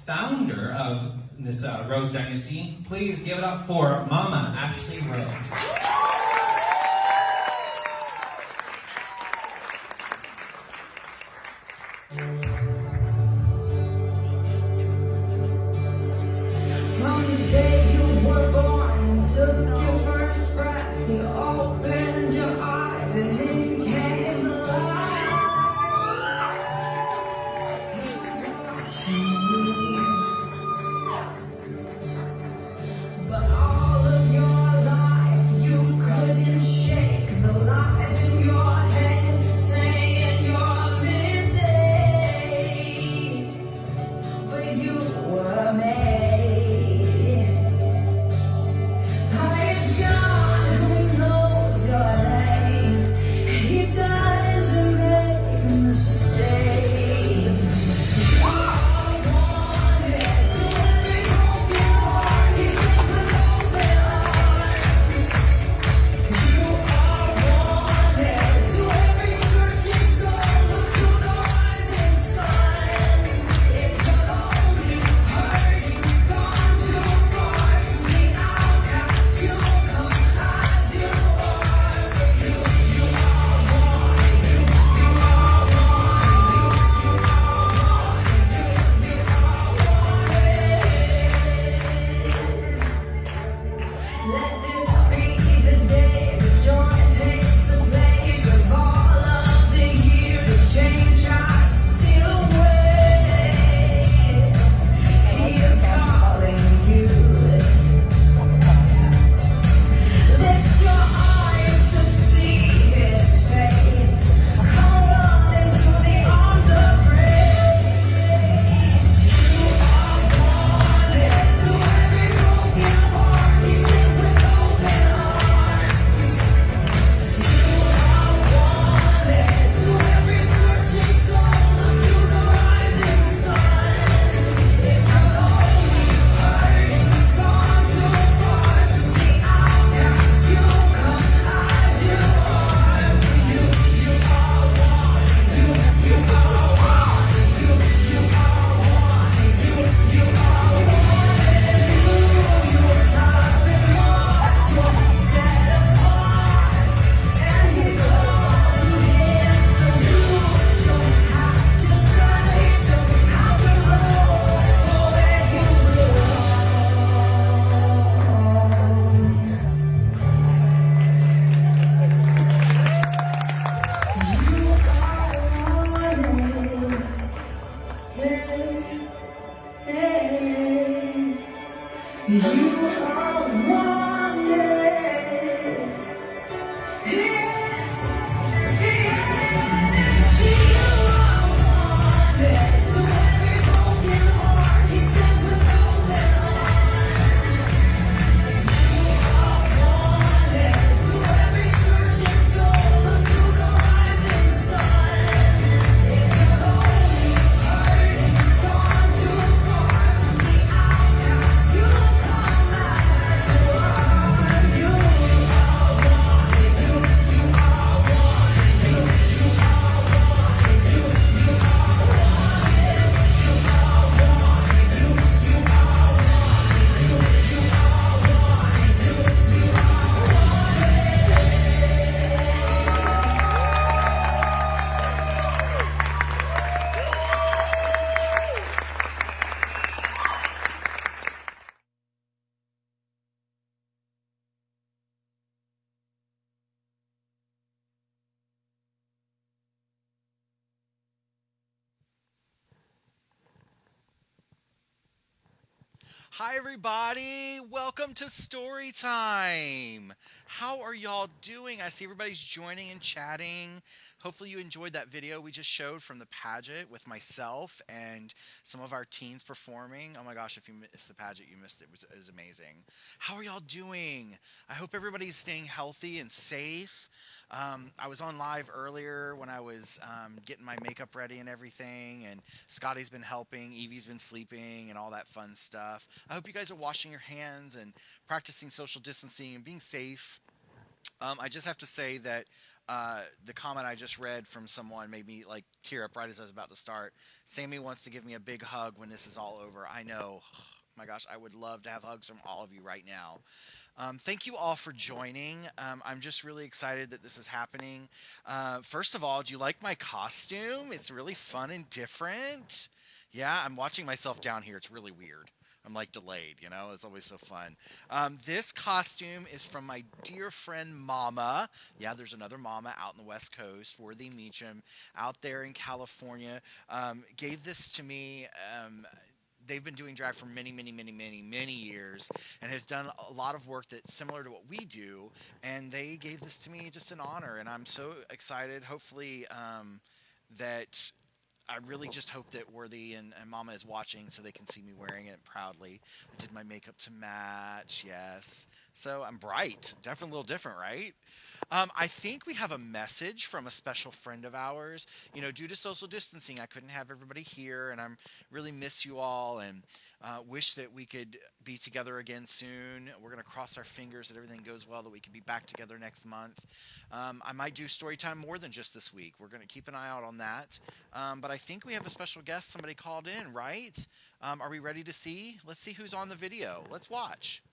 founder of this Rose Dynasty. Please give it up for Momma Ashley Rose. From the day you were born, took your first breath, you opened your eyes and in came the light. He was watching you, but all of your life you couldn't shake the lies in your head, saying you're a mistake, but you were made. Hi everybody, welcome to Storytime. How are y'all doing? I see everybody's joining and chatting. Hopefully you enjoyed that video we just showed from the pageant with myself and some of our teens performing. Oh my gosh, if you missed the pageant, you missed it. It was amazing. How are y'all doing? I hope everybody's staying healthy and safe. I was on live earlier when I was getting my makeup ready and everything, and Scotty's been helping, Evie's been sleeping, and all that fun stuff. I hope you guys are washing your hands and practicing social distancing and being safe. I just have to say that the comment I just read from someone made me like tear up right as I was about to start. Sammy wants to give me a big hug when this is all over. I know. My gosh, I would love to have hugs from all of you right now. Thank you all for joining. I'm just really excited that this is happening. First of all, do you like my costume? It's really fun and different. Yeah, I'm watching myself down here. It's really weird. I'm like delayed, you know? It's always so fun. This costume is from my dear friend Momma. Yeah, there's another Momma out in the West Coast, Worthy Meacham, out there in California. Gave this to me. They've been doing drag for many, many, many, many, many years and has done a lot of work that's similar to what we do. And they gave this to me just in honor. And I'm so excited. Hopefully that I really just hope that Worthy and Momma is watching so they can see me wearing it proudly. I did my makeup to match, yes. So I'm bright. Definitely a little different, right? I think we have a message from a special friend of ours. You know, due to social distancing, I couldn't have everybody here, and I'm really miss you all and wish that we could be together again soon. We're going to cross our fingers that everything goes well, that we can be back together next month. I might do Storytime more than just this week. We're going to keep an eye out on that. But I think we have a special guest. Somebody called in, right? Are we ready to see? Let's see who's on the video. Let's watch.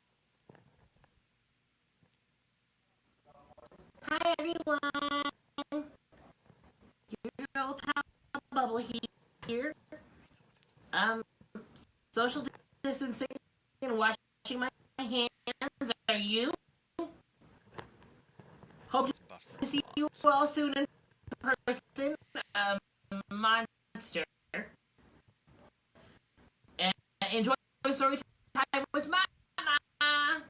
Hi everyone, your old pal Bubble here. Social distancing and washing my hands. Are you? Hope to see you all soon in person. Monster. And enjoy story time with Mama.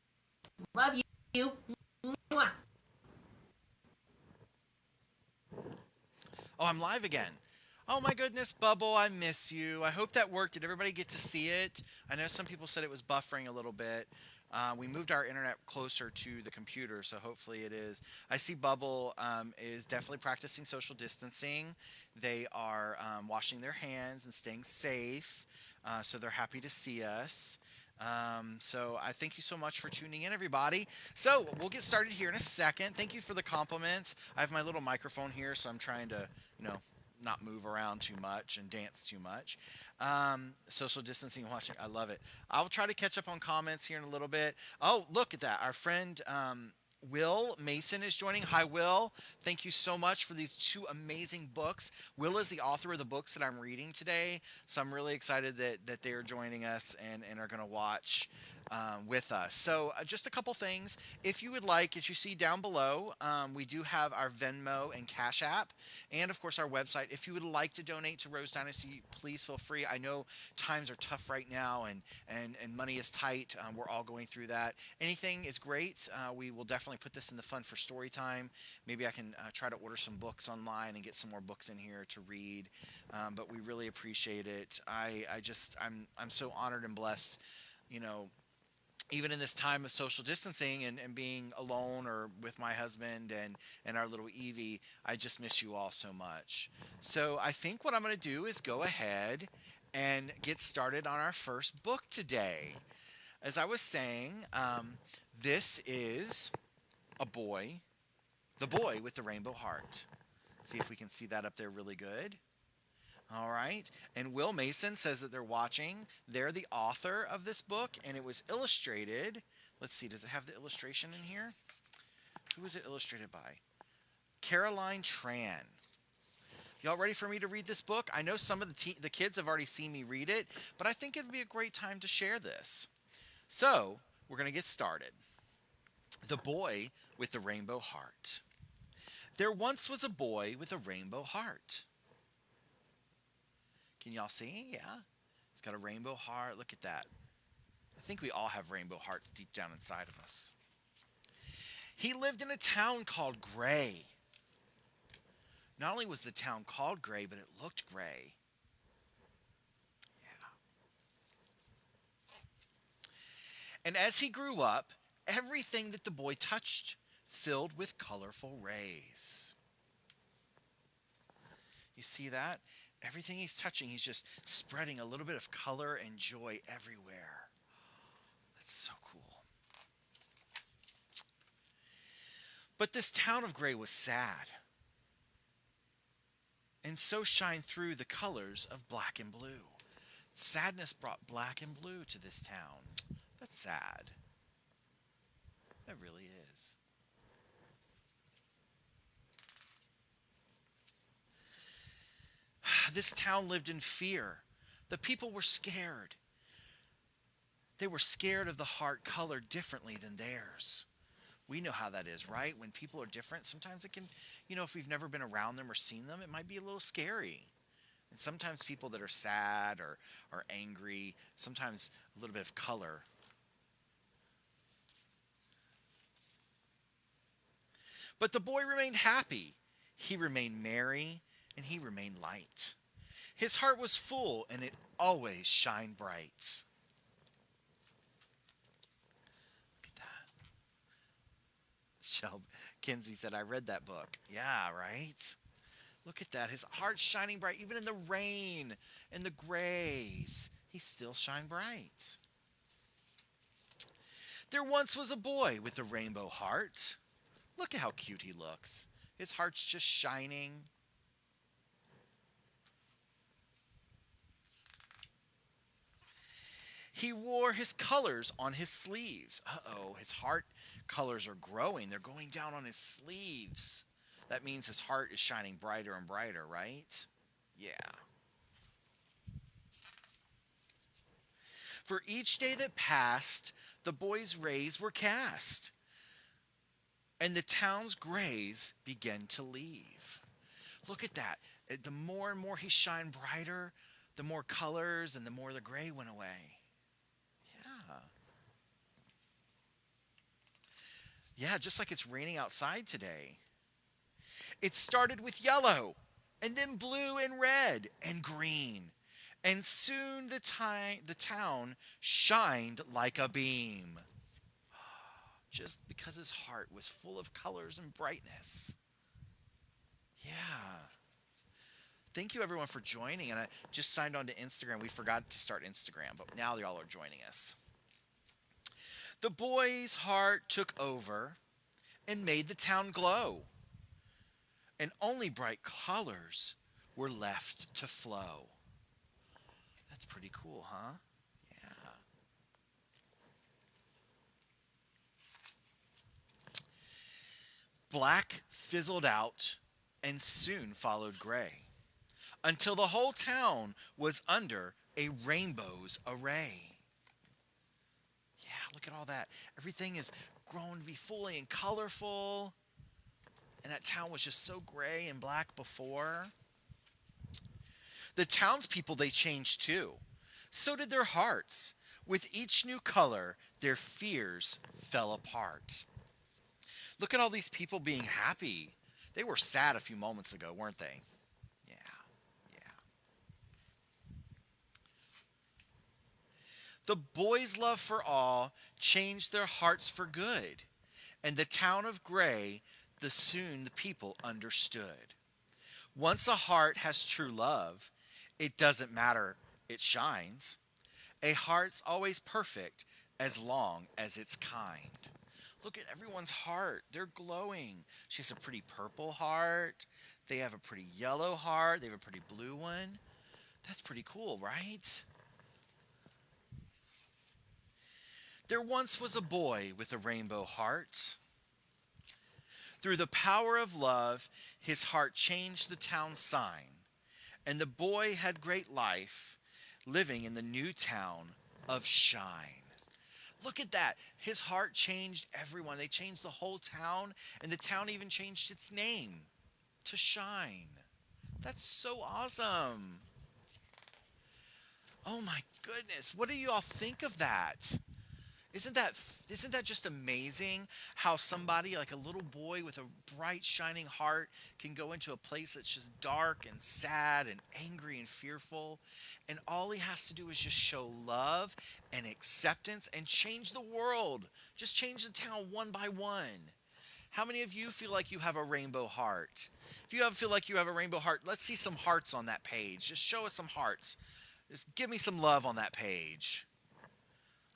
Love you. Mwah. Oh, I'm live again. Oh my goodness, Bubble, I miss you. I hope that worked. Did everybody get to see it? I know some people said it was buffering a little bit. We moved our internet closer to the computer, so hopefully it is. I see Bubble is definitely practicing social distancing. They are washing their hands and staying safe, so they're happy to see us. So I thank you so much for tuning in, everybody. So we'll get started here in a second. Thank you for the compliments. I have my little microphone here, so I'm trying to, you know, not move around too much and dance too much. Social distancing watching, I love it. I'll try to catch up on comments here in a little bit. Oh, look at that. Our friend Will Masson is joining. Hi, Will. Thank you so much for these two amazing books. Will is the author of the books that I'm reading today, so I'm really excited that they are joining us and are going to watch with us. So just a couple things. If you would like, as you see down below, we do have our Venmo and Cash App, and of course our website. If you would like to donate to Rose Dynasty, please feel free. I know times are tough right now and money is tight. We're all going through that. Anything is great. We will definitely put this in the fund for Storytime. Maybe I can try to order some books online and get some more books in here to read. But we really appreciate it. I'm so honored and blessed, you know, even in this time of social distancing and being alone or with my husband and our little Evie, I just miss you all so much. So I think what I'm going to do is go ahead and get started on our first book today. As I was saying, this is a boy, the boy with the rainbow heart. See if we can see that up there really good. All right. And Will Masson says that they're watching. They're the author of this book, and it was illustrated. Let's see, does it have the illustration in here? Who was it illustrated by? Caroline Tran. Y'all ready for me to read this book? I know some of the kids have already seen me read it, but I think it would be a great time to share this. So we're going to get started. The Boy with the Rainbow Heart. There once was a boy with a rainbow heart. Can y'all see? Yeah. It's got a rainbow heart. Look at that. I think we all have rainbow hearts deep down inside of us. He lived in a town called Gray. Not only was the town called Gray, but it looked gray. Yeah. And as he grew up, everything that the boy touched filled with colorful rays. You see that? Everything he's touching, he's just spreading a little bit of color and joy everywhere. That's so cool. But this town of gray was sad, and so shine through the colors of black and blue. Sadness brought black and blue to this town. That's sad. That really is. This town lived in fear. The people were scared. They were scared of the heart colored differently than theirs. We know how that is, right? When people are different, sometimes it can, if we've never been around them or seen them, it might be a little scary. And sometimes people that are sad or angry, sometimes a little bit of color. But the boy remained happy. He remained merry, and he remained light. His heart was full, and it always shined bright. Look at that. Kinsey said, I read that book. Yeah, right? Look at that. His heart's shining bright. Even in the rain and the grays, he still shine bright. There once was a boy with a rainbow heart. Look at how cute he looks. His heart's just shining. He wore his colors on his sleeves. Uh-oh, his heart colors are growing. They're going down on his sleeves. That means his heart is shining brighter and brighter, right? Yeah. For each day that passed, the boy's rays were cast, and the town's grays began to leave. Look at that. The more and more he shined brighter, the more colors and the more the gray went away. Yeah, just like it's raining outside today. It started with yellow, and then blue and red and green. And soon the town shined like a beam. Just because his heart was full of colors and brightness. Yeah. Thank you everyone for joining. And I just signed on to Instagram. We forgot to start Instagram, but now y'all are joining us. The boy's heart took over and made the town glow. And only bright colors were left to flow. That's pretty cool, huh? Yeah. Black fizzled out and soon followed gray, until the whole town was under a rainbow's array. Yeah, look at all that. Everything is grown to be fully and colorful. And that town was just so gray and black before. The townspeople, they changed too. So did their hearts. With each new color, their fears fell apart. Look at all these people being happy. They were sad a few moments ago, weren't they? Yeah. The boys' love for all changed their hearts for good. And the town of gray, soon the people understood. Once a heart has true love, it doesn't matter, it shines. A heart's always perfect as long as it's kind. Look at everyone's heart. They're glowing. She has a pretty purple heart. They have a pretty yellow heart. They have a pretty blue one. That's pretty cool, right? There once was a boy with a rainbow heart. Through the power of love, his heart changed the town's sign. And the boy had great life, living in the new town of Shine. Look at that. His heart changed everyone. They changed the whole town, and the town even changed its name to Shine. That's so awesome. Oh my goodness. What do you all think of that? Isn't that just amazing how somebody like a little boy with a bright shining heart can go into a place that's just dark and sad and angry and fearful, and all he has to do is just show love and acceptance and change the world. Just change the town one by one. How many of you feel like you have a rainbow heart? If you feel like you have a rainbow heart, let's see some hearts on that page. Just show us some hearts. Just give me some love on that page.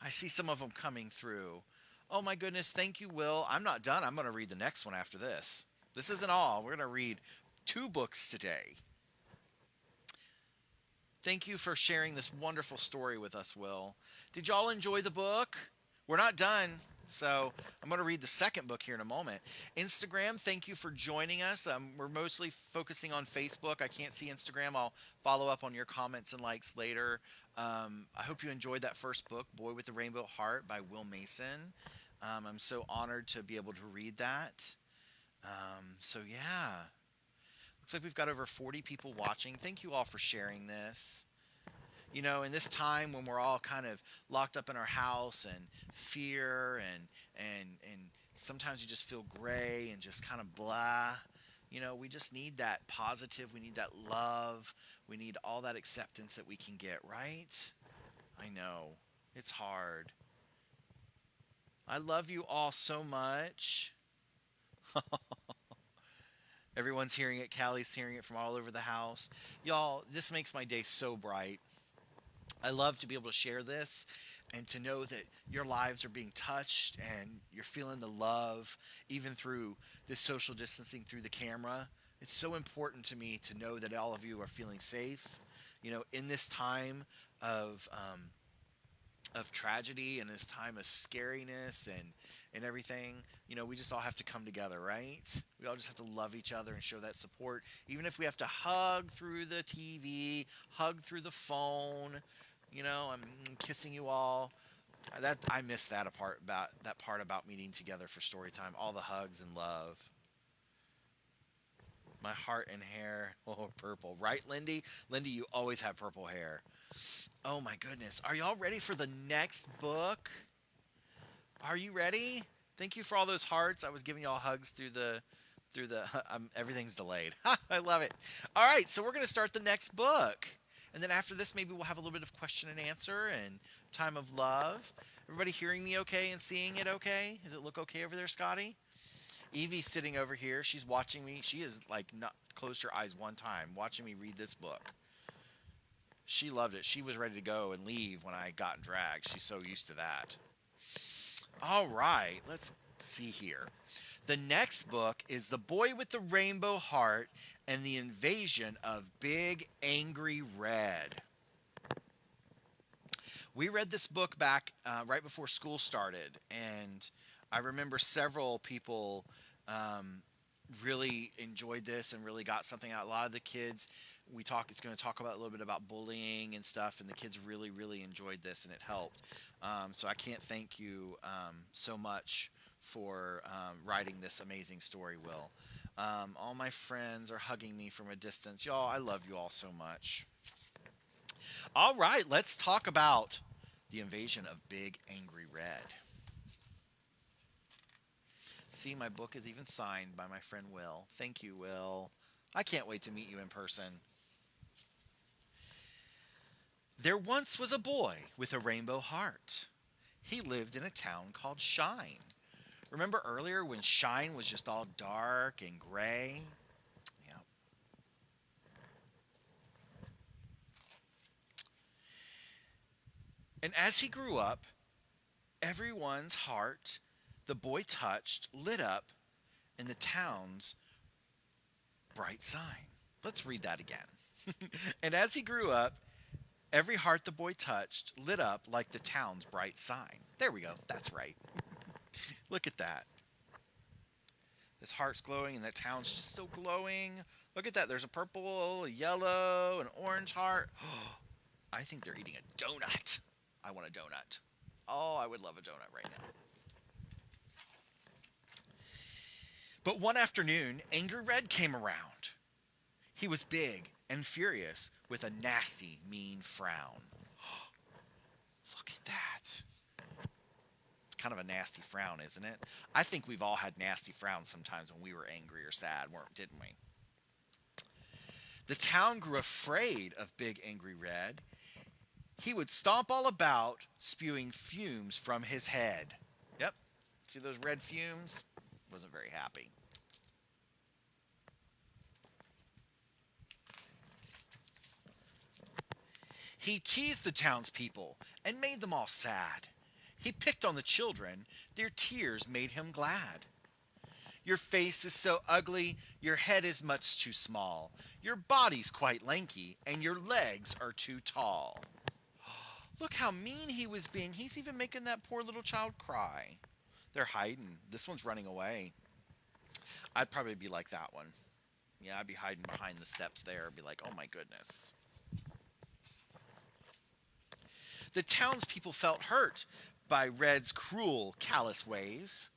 I see some of them coming through. Oh my goodness, thank you, Will. I'm not done. I'm going to read the next one after this. This isn't all. We're going to read 2 books today. Thank you for sharing this wonderful story with us, Will. Did y'all enjoy the book? We're not done, so I'm going to read the second book here in a moment. Instagram, thank you for joining us. We're mostly focusing on Facebook. I can't see Instagram. I'll follow up on your comments and likes later. I hope you enjoyed that first book, Boy with the Rainbow Heart by Will Masson. I'm so honored to be able to read that. So yeah. Looks like we've got over 40 people watching. Thank you all for sharing this. You know, in this time when we're all kind of locked up in our house and fear and sometimes you just feel gray and just kind of blah. You know, we just need that positive. We need that love. We need all that acceptance that we can get, right? I know. It's hard. I love you all so much. Everyone's hearing it. Callie's hearing it from all over the house. Y'all, this makes my day so bright. I love to be able to share this and to know that your lives are being touched and you're feeling the love, even through this social distancing through the camera. It's so important to me to know that all of you are feeling safe. You know, in this time of tragedy and this time of scariness and everything, you know, we just all have to come together, right? We all just have to love each other and show that support, even if we have to hug through the TV, hug through the phone. You know, I'm kissing you all. That I miss that part about meeting together for story time. All the hugs and love. My heart and hair, oh, purple, right, Lindy? Lindy, you always have purple hair. Oh my goodness. Are y'all ready for the next book? Are you ready? Thank you for all those hearts. I was giving y'all hugs through the everything's delayed. I love it. All right, so we're going to start the next book. And then after this, maybe we'll have a little bit of question and answer and time of love. Everybody hearing me okay and seeing it okay? Does it look okay over there, Scotty? Evie's sitting over here. She's watching me. She is like not closed her eyes one time watching me read this book. She loved it. She was ready to go and leave when I got in drag. She's so used to that. All right, let's see here. The next book is The Boy with the Rainbow Heart and the Invasion of Big Angry Red. We read this book back right before school started, and I remember several people really enjoyed this and really got something out. A lot of the kids, it's going to talk about a little bit about bullying and stuff, and the kids really, really enjoyed this, and it helped. So I can't thank you so much for writing this amazing story, Will. All my friends are hugging me from a distance. Y'all, I love you all so much. All right, let's talk about the invasion of Big Angry Red. See, my book is even signed by my friend Will. Thank you, Will. I can't wait to meet you in person. There once was a boy with a rainbow heart. He lived in a town called Shine. Remember earlier when Shine was just all dark and gray? Yeah. And as he grew up, everyone's heart the boy touched lit up in the town's bright sign. Let's read that again. And as he grew up, every heart the boy touched lit up like the town's bright sign. There we go. That's right. Look at that. His heart's glowing and that town's just still glowing. Look at that. There's a purple, a yellow, an orange heart. I think they're eating a donut. I want a donut. Oh, I would love a donut right now. But one afternoon, Angry Red came around. He was big and furious with a nasty, mean frown. Look at that. Kind of a nasty frown, isn't it? I think we've all had nasty frowns sometimes when we were angry or sad, didn't we? The town grew afraid of Big Angry Red. He would stomp all about, spewing fumes from his head. Yep. See those red fumes? Wasn't very happy. He teased the townspeople and made them all sad. He picked on the children. Their tears made him glad. Your face is so ugly, your head is much too small. Your body's quite lanky, and your legs are too tall. Look how mean he was being. He's even making that poor little child cry. They're hiding. This one's running away. I'd probably be like that one. Yeah, I'd be hiding behind the steps there. Be like, oh my goodness. The townspeople felt hurt by Red's cruel, callous ways.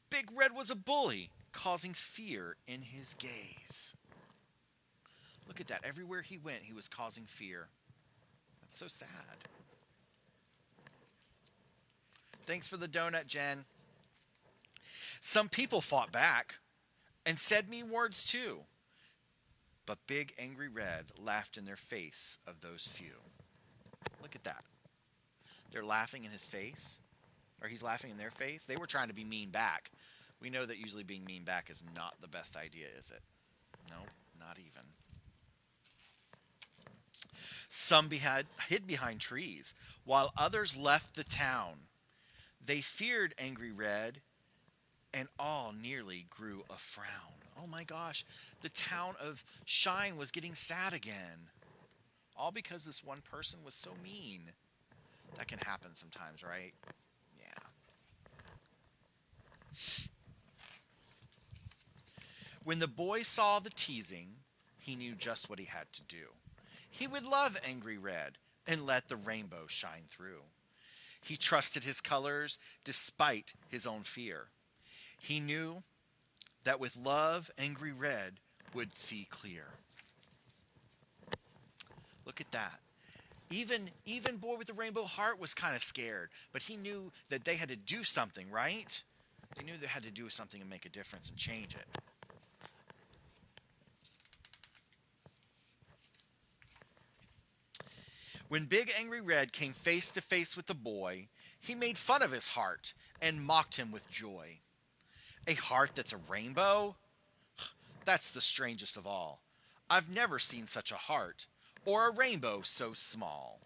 Big Red was a bully, causing fear in his gaze. Look at that. Everywhere he went, he was causing fear. That's so sad. Thanks for the donut, Jen. Some people fought back and said mean words too. But Big Angry Red laughed in their face of those few. Look at that. They're laughing in his face. Or he's laughing in their face. They were trying to be mean back. We know that usually being mean back is not the best idea, is it? No, not even. Some hid behind trees, while others left the town. They feared Angry Red, and all nearly grew a frown. Oh my gosh, the town of Shine was getting sad again. All because this one person was so mean. That can happen sometimes, right? Yeah. When the boy saw the teasing, he knew just what he had to do. He would love Angry Red and let the rainbow shine through. He trusted his colors despite his own fear. He knew that with love, Angry Red would see clear. Look at that. Even Boy with the Rainbow Heart was kind of scared, but he knew that they had to do something, right? They knew they had to do something and make a difference and change it. When Big Angry Red came face to face with the boy, he made fun of his heart and mocked him with joy. A heart that's a rainbow? That's the strangest of all. I've never seen such a heart or a rainbow so small.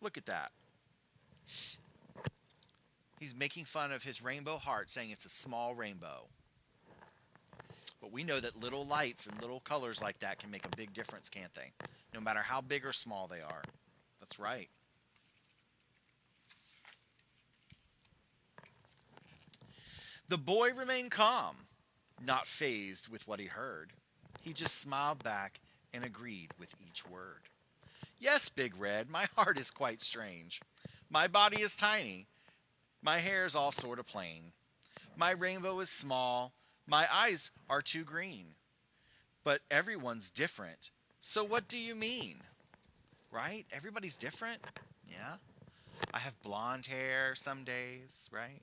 Look at that. He's making fun of his rainbow heart, saying it's a small rainbow. But we know that little lights and little colors like that can make a big difference, can't they? No matter how big or small they are. That's right. The boy remained calm, not fazed with what he heard. He just smiled back and agreed with each word. Yes, Big Red, my heart is quite strange. My body is tiny. My hair is all sort of plain. My rainbow is small. My eyes are too green. But everyone's different. So what do you mean? Right? Everybody's different. Yeah. I have blonde hair some days, right?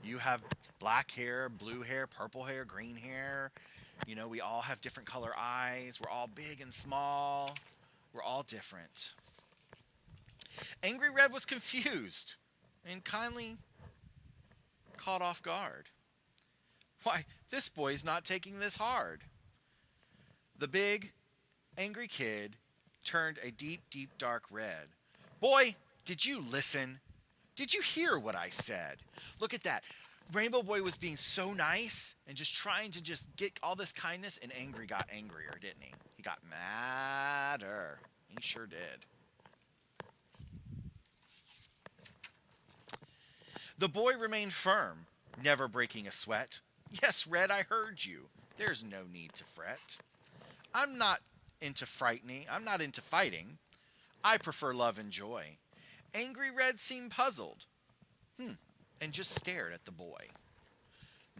You have black hair, blue hair, purple hair, green hair. You know, we all have different color eyes. We're all big and small. We're all different. Angry Red was confused and kindly caught off guard. Why, this boy's not taking this hard. The big, angry kid turned a deep, deep, dark red. Boy, did you listen? Did you hear what I said? Look at that. Rainbow Boy was being so nice and just trying to just get all this kindness, and Angry got angrier, didn't he? He got madder. He sure did. The boy remained firm, never breaking a sweat. Yes, Red, I heard you. There's no need to fret. I'm not into frightening. I'm not into fighting. I prefer love and joy. Angry Red seemed puzzled. And just stared at the boy.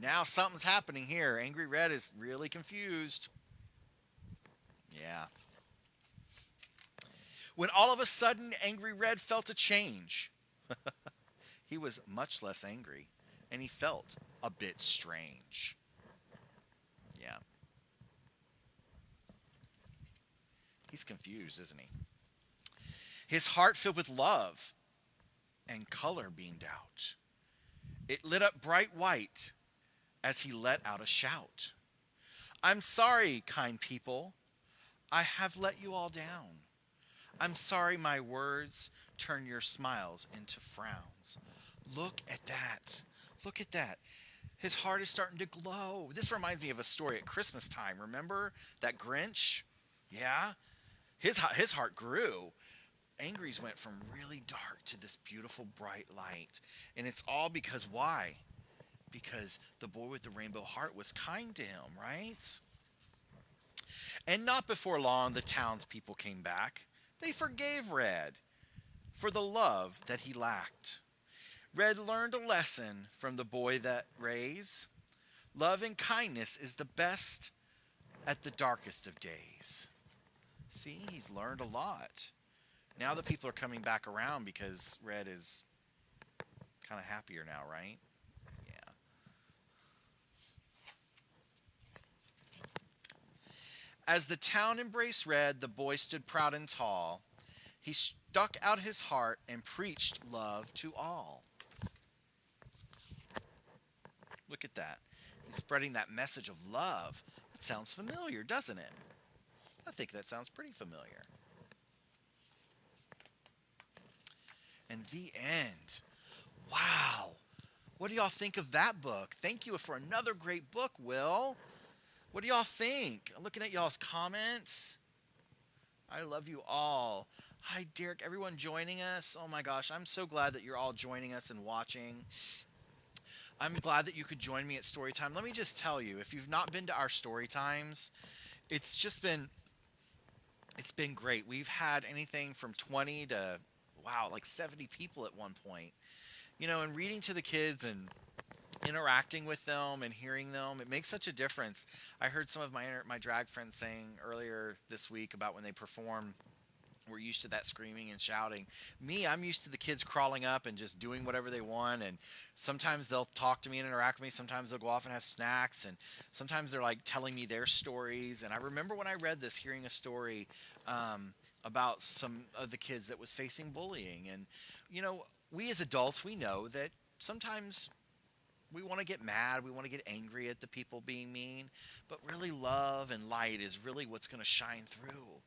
Now something's happening here. Angry Red is really confused. Yeah. When all of a sudden Angry Red felt a change. He was much less angry, and he felt a bit strange. Yeah. He's confused, isn't he? His heart filled with love, and color beamed out. It lit up bright white as he let out a shout. I'm sorry, kind people. I have let you all down. I'm sorry my words turn your smiles into frowns. Look at that. Look at that. His heart is starting to glow. This reminds me of a story at Christmas time. Remember that Grinch? Yeah? His heart grew. Angry's went from really dark to this beautiful bright light. And it's all because why? Because the boy with the rainbow heart was kind to him, right? And not before long, the townspeople came back. They forgave Red for the love that he lacked. Red learned a lesson from the boy that rays. Love and kindness is the best at the darkest of days. See, he's learned a lot. Now the people are coming back around because Red is kind of happier now, right? Yeah. As the town embraced Red, the boy stood proud and tall. He stuck out his heart and preached love to all. Look at that. He's spreading that message of love. That sounds familiar, doesn't it? I think that sounds pretty familiar. And the end. Wow. What do y'all think of that book? Thank you for another great book, Will. What do y'all think? I'm looking at y'all's comments. I love you all. Hi, Derek. Everyone joining us. Oh my gosh, I'm so glad that you're all joining us and watching. I'm glad that you could join me at Storytime. Let me just tell you, if you've not been to our Storytimes, it's been great. We've had anything from 20 to, wow, like 70 people at one point. You know, and reading to the kids and interacting with them and hearing them, it makes such a difference. I heard some of my drag friends saying earlier this week about when they perform, we're used to that screaming and shouting. Me, I'm used to the kids crawling up and just doing whatever they want, and sometimes they'll talk to me and interact with me. Sometimes they'll go off and have snacks, and sometimes they're like telling me their stories. And I remember when I read this, hearing a story about some of the kids that was facing bullying. And, you know, we as adults, we know that sometimes we want to get mad, we want to get angry at the people being mean, but really love and light is really what's going to shine through.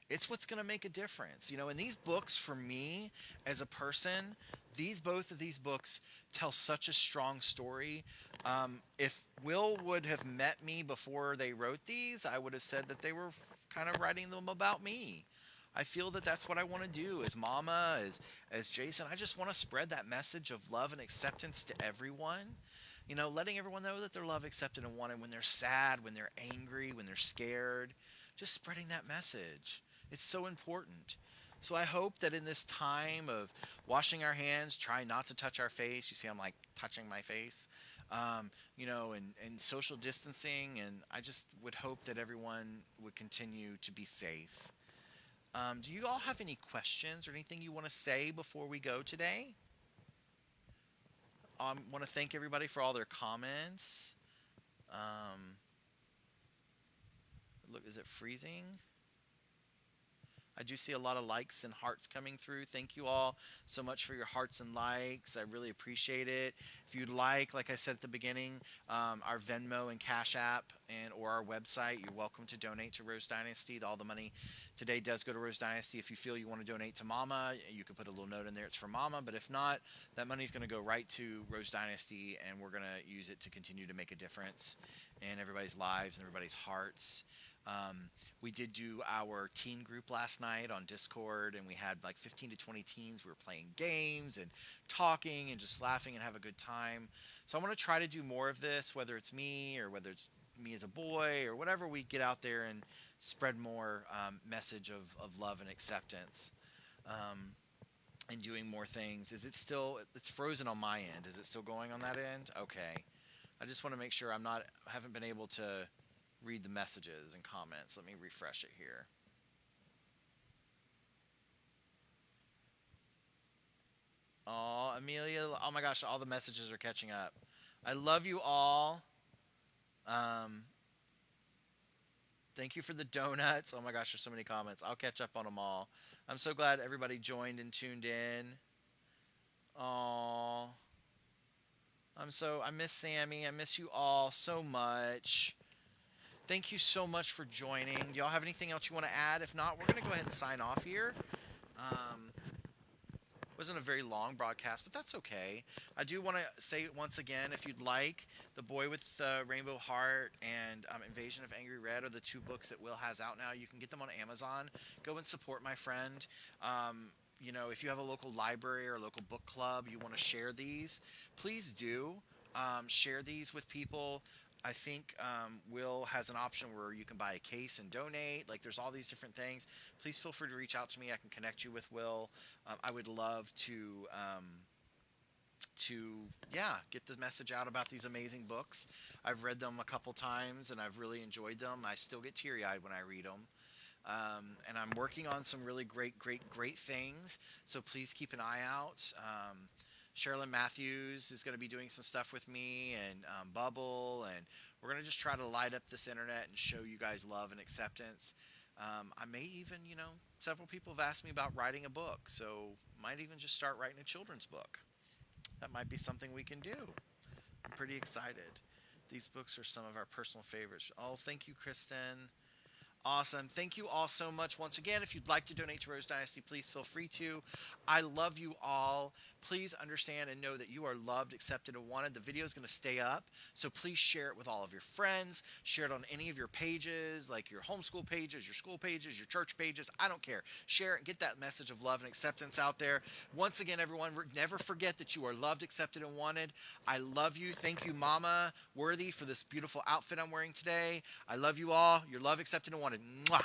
It's what's going to make a difference. You know, and these books, for me as a person, both of these books tell such a strong story. If Will would have met me before they wrote these, I would have said that they were kind of writing them about me. I feel that that's what I want to do as Mama, as Jason. I just want to spread that message of love and acceptance to everyone. You know, letting everyone know that they're loved, accepted, and wanted when they're sad, when they're angry, when they're scared. Just spreading that message. It's so important. So I hope that in this time of washing our hands, trying not to touch our face, you see I'm like touching my face, you know, and social distancing, and I just would hope that everyone would continue to be safe. Do you all have any questions or anything you want to say before we go today? I want to thank everybody for all their comments. Look, is it freezing? I do see a lot of likes and hearts coming through. Thank you all so much for your hearts and likes. I really appreciate it. If you'd like I said at the beginning, our Venmo and Cash App or our website, you're welcome to donate to Rose Dynasty. All the money today does go to Rose Dynasty. If you feel you want to donate to Mama, you can put a little note in there. It's for Mama. But if not, that money is going to go right to Rose Dynasty, and we're going to use it to continue to make a difference in everybody's lives and everybody's hearts. We did do our teen group last night on Discord, and we had like 15 to 20 teens. We were playing games and talking and just laughing and have a good time. So I want to try to do more of this, whether it's me or whether it's me as a boy or whatever. We get out there and spread more message of love and acceptance, and doing more things. Is it still, it's frozen on my end. Is it still going on that end? Okay. I just want to make sure I haven't been able to read the messages and comments. Let me refresh it here. Oh, Amelia, oh my gosh, all the messages are catching up. I love you all. Thank you for the donuts. Oh my gosh, there's so many comments. I'll catch up on them all. I'm so glad everybody joined and tuned in. Oh, I miss Sammy. I miss you all so much. Thank you so much for joining. Do y'all have anything else you want to add? If not, we're going to go ahead and sign off here. Wasn't a very long broadcast, but that's okay. I do want to say once again, if you'd like, The Boy with the Rainbow Heart and Invasion of Angry Red are the 2 books that Will has out now. You can get them on Amazon. Go and support my friend. You know, if you have a local library or a local book club, you want to share these, please do. Share these with people. I think Will has an option where you can buy a case and donate. Like, there's all these different things. Please feel free to reach out to me. I can connect you with Will. I would love to get the message out about these amazing books. I've read them a couple times and I've really enjoyed them. I still get teary-eyed when I read them. And I'm working on some really great things. So please keep an eye out. Sherilyn Matthews is going to be doing some stuff with me, and Bubble, and we're going to just try to light up this internet and show you guys love and acceptance. I may even, you know, several people have asked me about writing a book, so might even just start writing a children's book. That might be something we can do. I'm pretty excited. These books are some of our personal favorites. Oh, thank you, Kristen. Awesome. Thank you all so much. Once again, if you'd like to donate to Rose Dynasty, please feel free to. I love you all. Please understand and know that you are loved, accepted, and wanted. The video is going to stay up, so please share it with all of your friends. Share it on any of your pages, like your homeschool pages, your school pages, your church pages. I don't care. Share it and get that message of love and acceptance out there. Once again, everyone, never forget that you are loved, accepted, and wanted. I love you. Thank you, Mama Worthy, for this beautiful outfit I'm wearing today. I love you all. You're loved, accepted, and wanted. Mwah.